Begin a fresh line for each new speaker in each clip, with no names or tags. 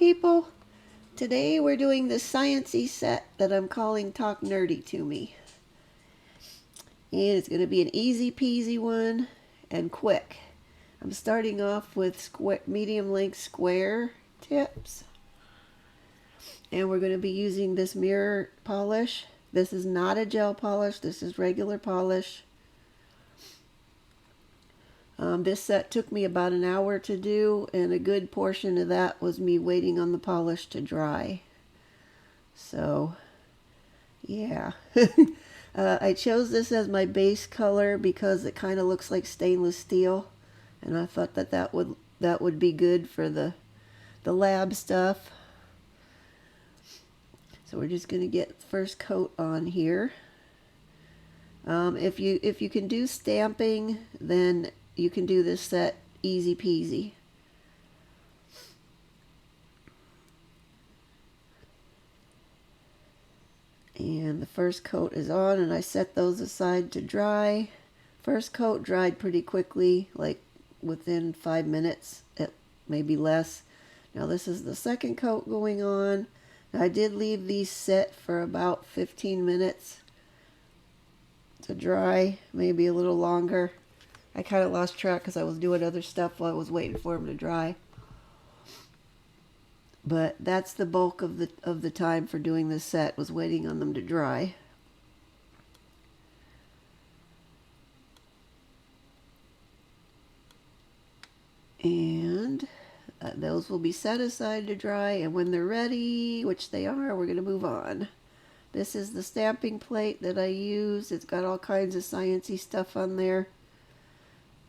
people. Today we're doing the sciencey set that I'm calling Talk Nerdy to Me. And it's going to be an easy peasy one and quick. I'm starting off with medium length square tips. And we're going to be using this mirror polish. This is not a gel polish, this is regular polish. This set took me about an hour to do, and a good portion of that was me waiting on the polish to dry. So, yeah. I chose this as my base color because it kind of looks like stainless steel, and I thought that would be good for the lab stuff. So we're just going to get the first coat on here. If you can do stamping, then you can do this set easy peasy. And the first coat is on, and I set those aside to dry. First coat dried pretty quickly, like within 5 minutes, maybe less. Now this is the second coat going on. I did leave these set for about 15 minutes to dry, maybe a little longer. I kind of lost track because I was doing other stuff while I was waiting for them to dry. But that's the bulk of the time for doing this set, was waiting on them to dry. And those will be set aside to dry, and when they're ready, which they are, we're going to move on. This is the stamping plate that I use. It's got all kinds of sciencey stuff on there.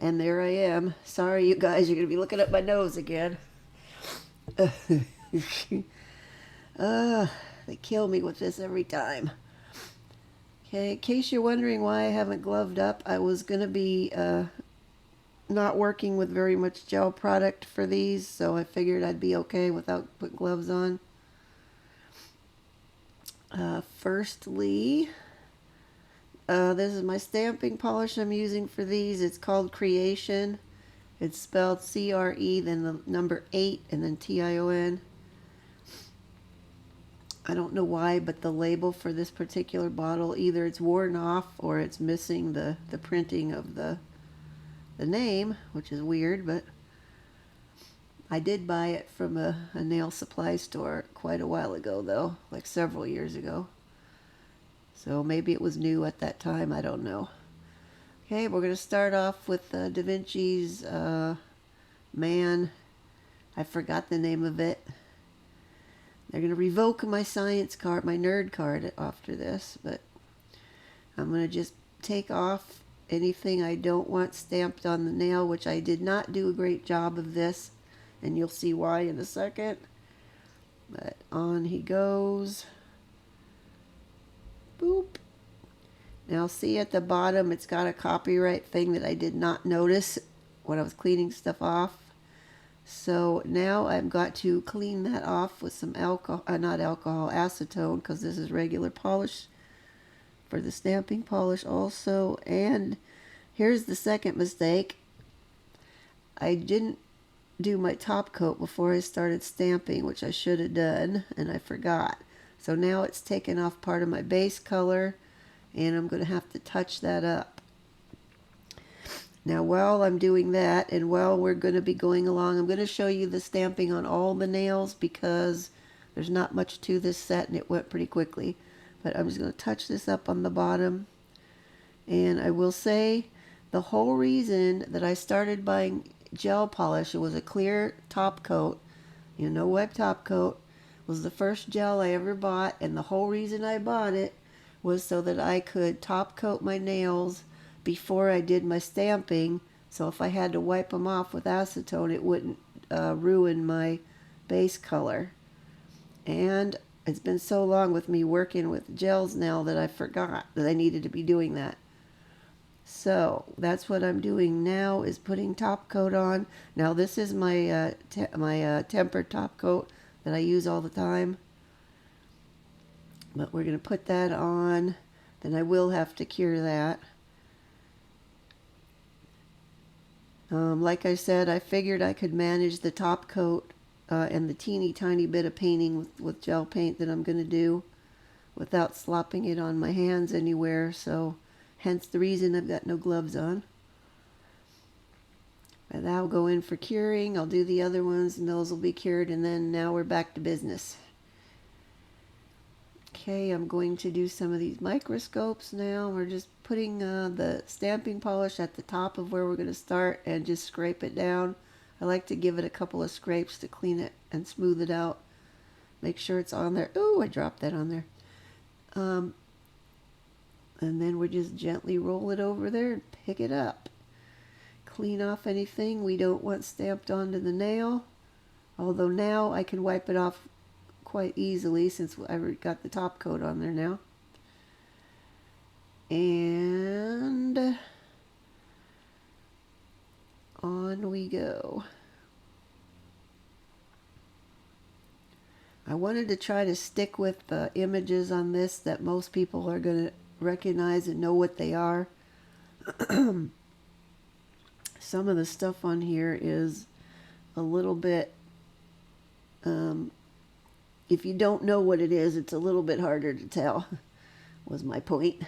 And there I am. Sorry, you guys, you're going to be looking at my nose again. They kill me with this every time. Okay, in case you're wondering why I haven't gloved up, I was going to be not working with very much gel product for these, so I figured I'd be okay without putting gloves on. Firstly, this is my stamping polish I'm using for these. It's called Creation. It's spelled C-R-E, then the number 8, and then T-I-O-N. I don't know why, but the label for this particular bottle, either it's worn off or it's missing the printing of the name, which is weird, but I did buy it from a nail supply store quite a while ago, though, like several years ago. So maybe it was new at that time, I don't know. Okay, we're going to start off with Da Vinci's Man. I forgot the name of it. They're going to revoke my science card, my nerd card after this, but I'm going to just take off anything I don't want stamped on the nail, which I did not do a great job of this, and you'll see why in a second. But on he goes. Boop. Now see at the bottom, it's got a copyright thing that I did not notice when I was cleaning stuff off. So now I've got to clean that off with some acetone, because this is regular polish for the stamping polish also. And here's the second mistake. I didn't do my top coat before I started stamping, which I should have done, and I forgot. So now it's taken off part of my base color, and I'm going to have to touch that up. Now while I'm doing that, and while we're going to be going along, I'm going to show you the stamping on all the nails, because there's not much to this set and it went pretty quickly. But I'm just going to touch this up on the bottom. And I will say, the whole reason that I started buying gel polish, it was a clear top coat, no wet top coat, was the first gel I ever bought, and the whole reason I bought it was so that I could top coat my nails before I did my stamping, so if I had to wipe them off with acetone, it wouldn't ruin my base color. And it's been so long with me working with gels now that I forgot that I needed to be doing that. So that's what I'm doing now, is putting top coat on. Now this is my tempered top coat that I use all the time. But we're going to put that on. Then I will have to cure that. Like I said, I figured I could manage the top coat and the teeny tiny bit of painting with gel paint that I'm going to do without slopping it on my hands anywhere, so hence the reason I've got no gloves on. But that'll go in for curing. I'll do the other ones and those will be cured, and then now we're back to business. Okay, I'm going to do some of these microscopes now. We're just putting the stamping polish at the top of where we're going to start and just scrape it down. I like to give it a couple of scrapes to clean it and smooth it out. Make sure it's on there. Ooh, I dropped that on there. And then we just gently roll it over there and pick it up. Clean off anything we don't want stamped onto the nail. Although now I can wipe it off quite easily since I've got the top coat on there now. And on we go. I wanted to try to stick with the images on this that most people are going to recognize and know what they are. Some of the stuff on here is a little bit, if you don't know what it is, it's a little bit harder to tell, was my point.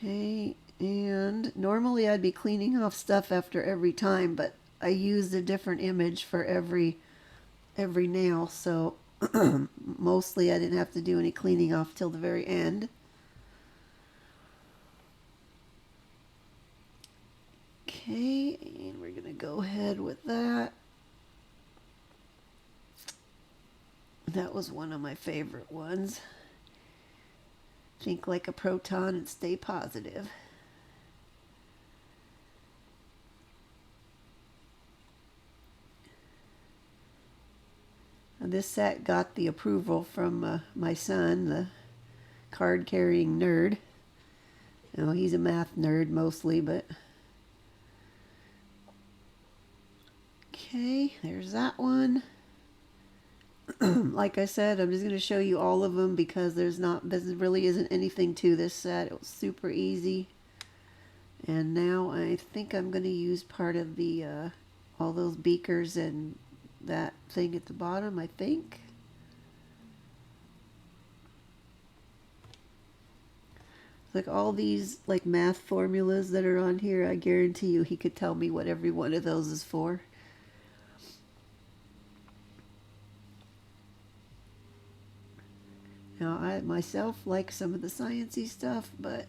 Okay, and normally I'd be cleaning off stuff after every time, but I used a different image for every nail, so mostly I didn't have to do any cleaning off till the very end. Okay, and we're gonna go ahead with that. That was one of my favorite ones. Think like a proton and stay positive. And this set got the approval from my son, the card-carrying nerd. You know, he's a math nerd mostly, but... Okay, there's that one. Like I said, I'm just going to show you all of them because there really isn't anything to this set. It was super easy. And now I think I'm going to use part of the all those beakers and that thing at the bottom, I think. Like all these like math formulas that are on here, I guarantee you he could tell me what every one of those is for. Now, I myself like some of the sciencey stuff, but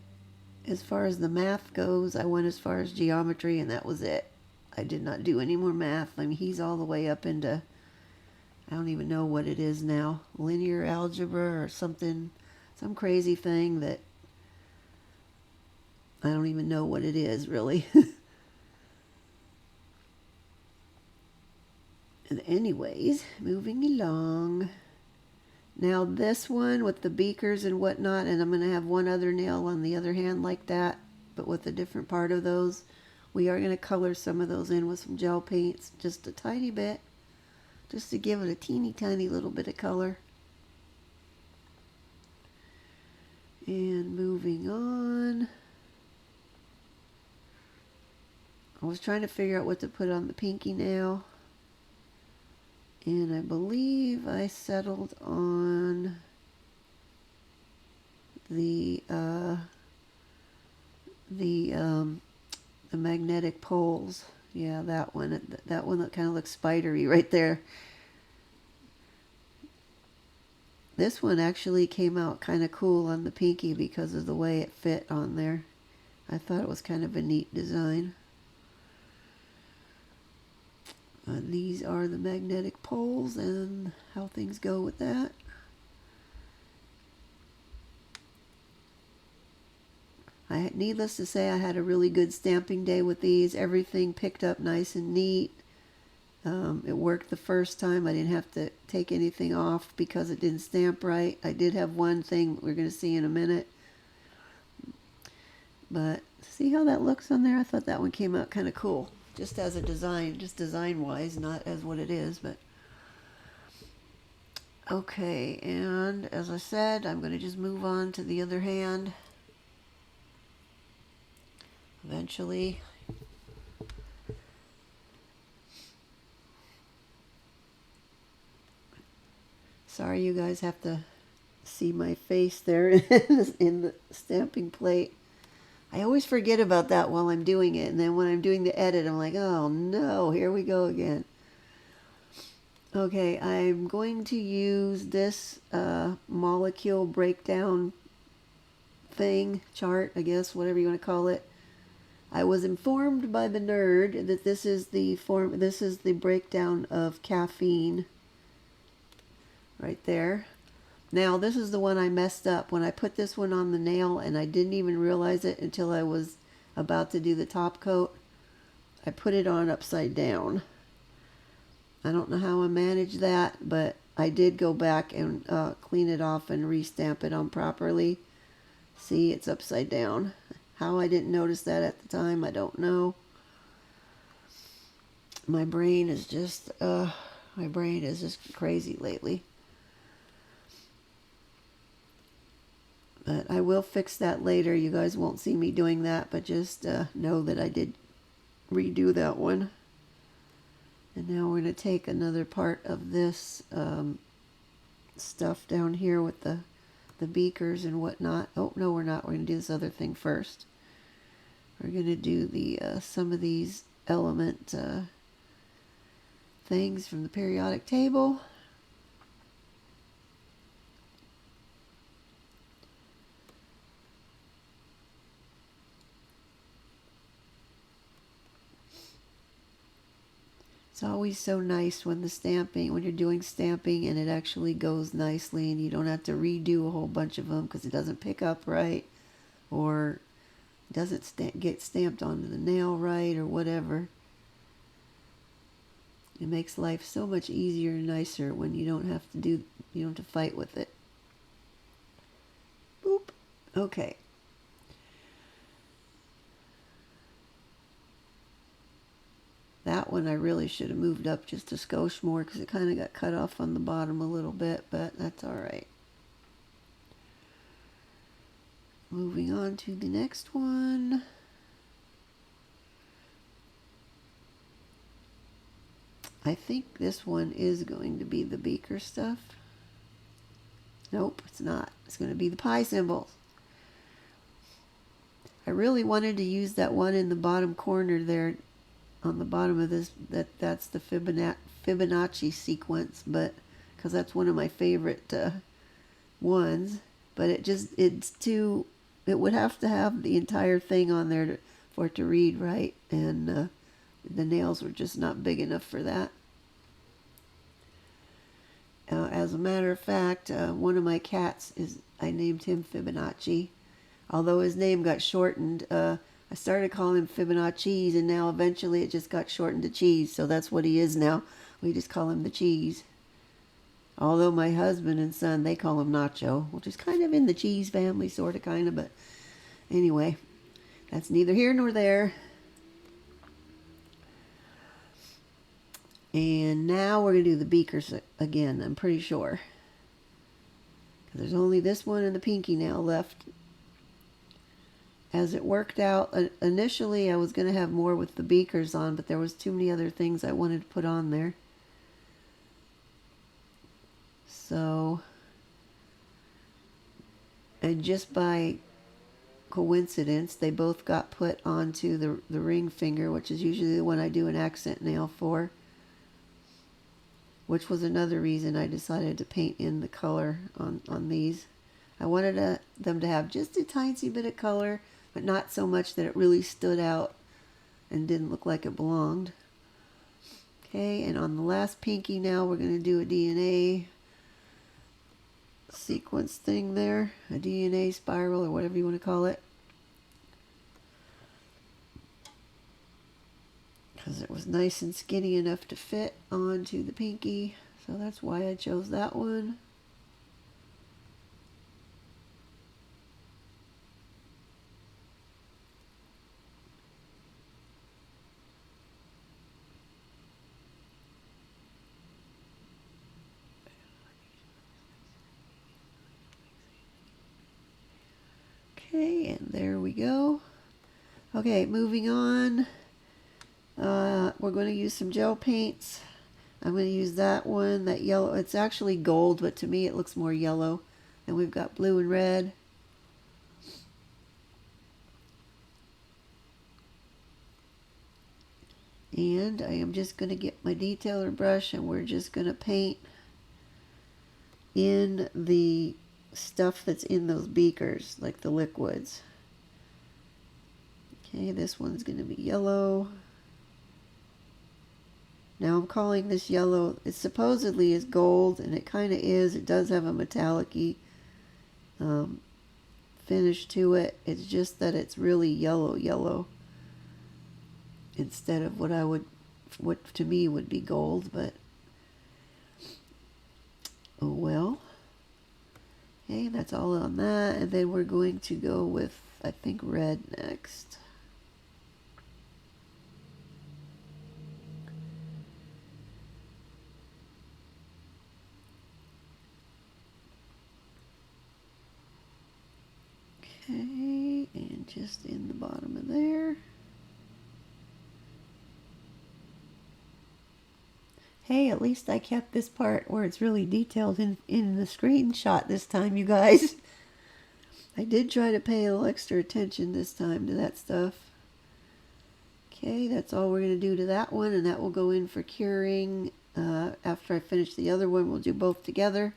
as far as the math goes, I went as far as geometry, and that was it. I did not do any more math. I mean, he's all the way up into, I don't even know what it is now, linear algebra or something, some crazy thing that I don't even know what it is, really. And anyways, moving along. Now this one with the beakers and whatnot, and I'm going to have one other nail on the other hand like that, but with a different part of those. We are going to color some of those in with some gel paints, just a tiny bit, just to give it a teeny tiny little bit of color. And moving on. I was trying to figure out what to put on the pinky nail. And I believe I settled on the magnetic poles. Yeah, that one. That one that kind of looks spidery right there. This one actually came out kind of cool on the pinky because of the way it fit on there. I thought it was kind of a neat design. These are the magnetic poles and how things go with that. Needless to say, I had a really good stamping day with these. Everything picked up nice and neat. It worked the first time. I didn't have to take anything off because it didn't stamp right. I did have one thing we're going to see in a minute. But see how that looks on there? I thought that one came out kind of cool. Just as a design, just design-wise, not as what it is, but... Okay, and as I said, I'm going to just move on to the other hand. Eventually. you guys have to see my face there in the stamping plate. I always forget about that while I'm doing it, and then when I'm doing the edit, I'm like, oh no, here we go again. Okay, I'm going to use this molecule breakdown thing, chart, I guess, whatever you want to call it. I was informed by the nerd that this is the breakdown of caffeine right there. Now, this is the one I messed up when I put this one on the nail, and I didn't even realize it until I was about to do the top coat. I put it on upside down. I don't know how I managed that, but I did go back and clean it off and restamp it on properly. See, it's upside down. How I didn't notice that at the time, I don't know. My brain is just crazy lately. But I will fix that later. You guys won't see me doing that, but just know that I did redo that one. And now we're going to take another part of this stuff down here with the beakers and whatnot. Oh, no, we're not. We're going to do this other thing first. We're going to do the some of these element things from the periodic table. It's always so nice when when you're doing stamping and it actually goes nicely and you don't have to redo a whole bunch of them because it doesn't pick up right or doesn't get stamped onto the nail right or whatever. It makes life so much easier and nicer when you don't have to fight with it. Boop. Okay. That one I really should have moved up just a skosh more because it kind of got cut off on the bottom a little bit, but that's all right. Moving on to the next one. I think this one is going to be the beaker stuff. Nope, it's not. It's going to be the pie symbols. I really wanted to use that one in the bottom corner there on the bottom of this, that's the Fibonacci sequence, but because that's one of my favorite ones, but it would have to have the entire thing on there for it to read right, and the nails were just not big enough for that. As a matter of fact, one of my cats I named him Fibonacci, although his name got shortened. I started calling him Fibonacci, and now eventually it just got shortened to Cheese, so that's what he is now. We just call him the Cheese. Although my husband and son, they call him Nacho, which is kind of in the cheese family, sort of, kind of, but anyway, that's neither here nor there. And now we're going to do the beakers again, I'm pretty sure. There's only this one and the pinky nail left. As it worked out, initially I was going to have more with the beakers on, but there was too many other things I wanted to put on there. So, and just by coincidence, they both got put onto the ring finger, which is usually the one I do an accent nail for, which was another reason I decided to paint in the color on these. I wanted them to have just a tiny bit of color, but not so much that it really stood out and didn't look like it belonged. Okay, and on the last pinky now we're going to do a DNA sequence thing there, a DNA spiral or whatever you want to call it. Because it was nice and skinny enough to fit onto the pinky, so that's why I chose that one. Okay, and there we go. Okay, moving on. We're going to use some gel paints. I'm going to use that one, that yellow. It's actually gold, but to me it looks more yellow. And we've got blue and red. And I am just going to get my detailer brush and we're just going to paint in the stuff that's in those beakers, like the liquids. Okay, this one's going to be yellow. Now I'm calling this yellow. It supposedly is gold, and it kind of is. It does have a metallic-y finish to it. It's just that it's really yellow instead of what to me would be gold, but oh well. Okay, that's all on that, and then we're going to go with, I think, red next. Okay, and just in the bottom of there. Hey, at least I kept this part where it's really detailed in the screenshot this time, you guys. I did try to pay a little extra attention this time to that stuff. Okay, that's all we're going to do to that one, and that will go in for curing. After I finish the other one, we'll do both together.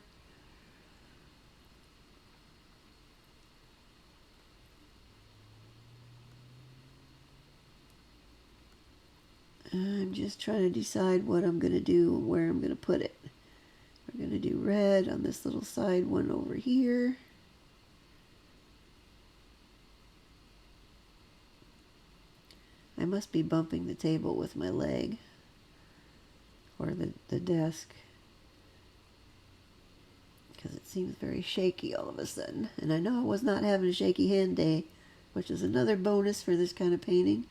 I'm just trying to decide what I'm going to do and where I'm going to put it. We're going to do red on this little side one over here. I must be bumping the table with my leg, or the desk, because it seems very shaky all of a sudden. And I know I was not having a shaky hand day, which is another bonus for this kind of painting.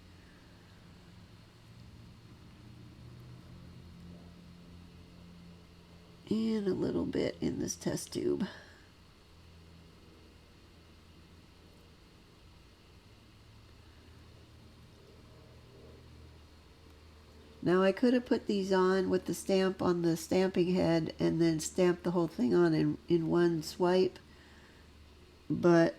And a little bit in this test tube. Now I could have put these on with the stamp on the stamping head and then stamped the whole thing on in one swipe, but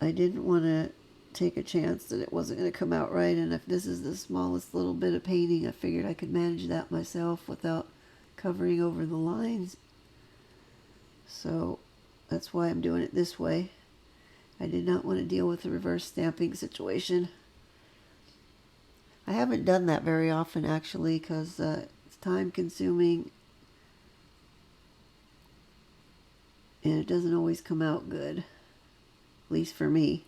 I didn't want to take a chance that it wasn't going to come out right, and if this is the smallest little bit of painting, I figured I could manage that myself without covering over the lines. So that's why I'm doing it this way. I did not want to deal with the reverse stamping situation. I haven't done that very often, actually, because it's time consuming and it doesn't always come out good, at least for me.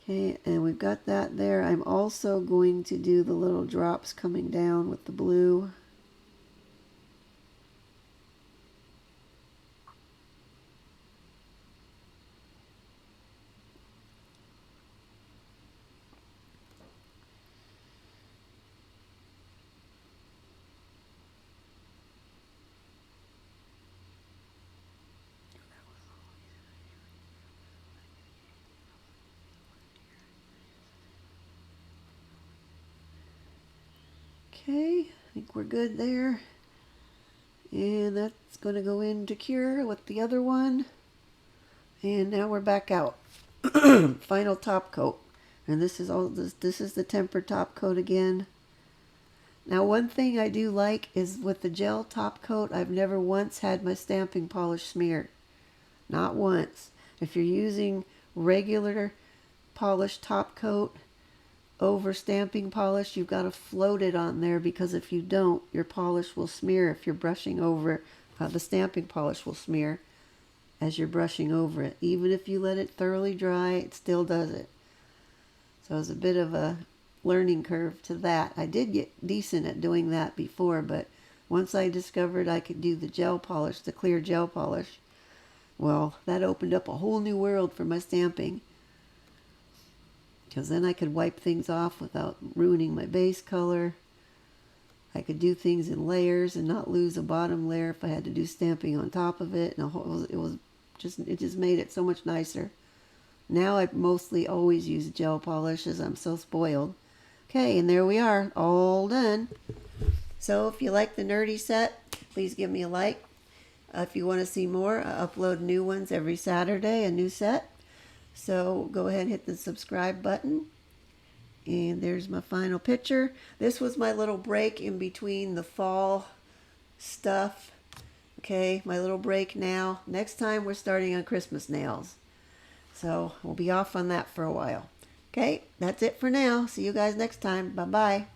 Okay, and we've got that there. I'm also going to do the little drops coming down with the blue. Okay, I think we're good there. And that's going to go into cure with the other one. And now we're back out. Final top coat. And this is the tempered top coat again. Now one thing I do like is with the gel top coat, I've never once had my stamping polish smeared. Not once. If you're using regular polished top coat over stamping polish, you've got to float it on there, because if you don't, your polish will smear. If you're brushing over, the stamping polish will smear as you're brushing over it. Even if you let it thoroughly dry, it still does it. So it's a bit of a learning curve to that. I did get decent at doing that before, but once I discovered I could do the gel polish, the clear gel polish, well, that opened up a whole new world for my stamping. Because then I could wipe things off without ruining my base color. I could do things in layers and not lose a bottom layer if I had to do stamping on top of it. And it just made it so much nicer. Now I mostly always use gel polish, as I'm so spoiled. Okay, and there we are, all done. So if you like the nerdy set, please give me a like. If you want to see more, I upload new ones every Saturday, a new set. So go ahead and hit the subscribe button. And there's my final picture. This was my little break in between the fall stuff. Okay, my little break now. Next time we're starting on Christmas nails. So we'll be off on that for a while. Okay, that's it for now. See you guys next time. Bye-bye.